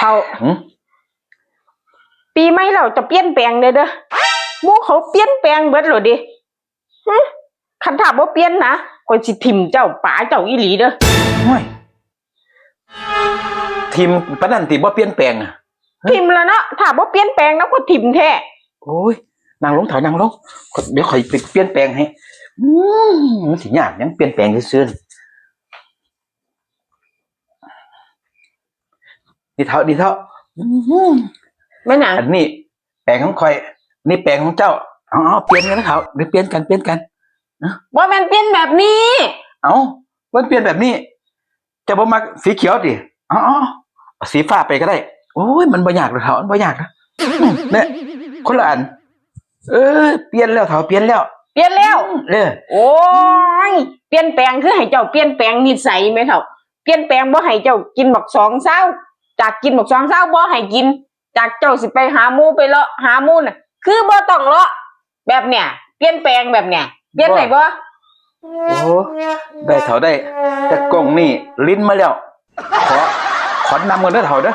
เขาปีใหม่เราจะเปลี่ยนแปลงเด้อหมู่เขาเปลี่ยนแปลงเบิดหรอดิคันถ้าบ่เปลี่ยนนะก็สิถิ่มเจ้าป๋าเจ้าอีหลีเด้อห่วยทีมปะนั่นที่บ่เปลี่ยนแปลงอ่ะถิ่มแล้วเนาะถ้าบ่เปลี่ยนแปลงนะก็ถิ่มแท้โอ้ยนั่งลงเถอะนั่งลงเดี๋ยวข่อยไปเปลี่ยนแปลงให้มันสิยากยังเปลี่ยนแปลงซื่อๆดีเท่าแม่นหยังอันนี้แปลงของข่อยนี่แปลงของเจ้าอ๋อเปลี่ยนกันนะเขาหรือเปลี่ยนกันบ่แม่นเปลี่ยนแบบนี้มันเปลี่ยนแบบนี้จะบ่มักสีเขียวดิอ๋อสีฟ้าไปก็ได้โอ้ยมันบ่ยากหรอกเถามันบ่ยากนะเนี่ยคนละอันเปลี่ยนแล้วเถาเปลี่ยนแล้วโอ้ยเปลี่ยนแปลงคือให้เจ้าเปลี่ยนแปลงนิสัยไหมเถาเปลี่ยนแปลงบ่ให้เจ้ากินบักสองเช้าจากกินบักสองเช้าบ่ให้กินจากเจ้าสิไปหาหมู่ไปเลาะหาหมู่น่ะคือบ่ต้องเลาะแบบเนี้ยเปลี่ยนแปลงแบบเนี้ยเปลี่ยนได้บ่โอ้ได้เถาได้แต่กล่องนี่ลิ้นมาแล้วขอนำเงินเด้อเถาเด้อ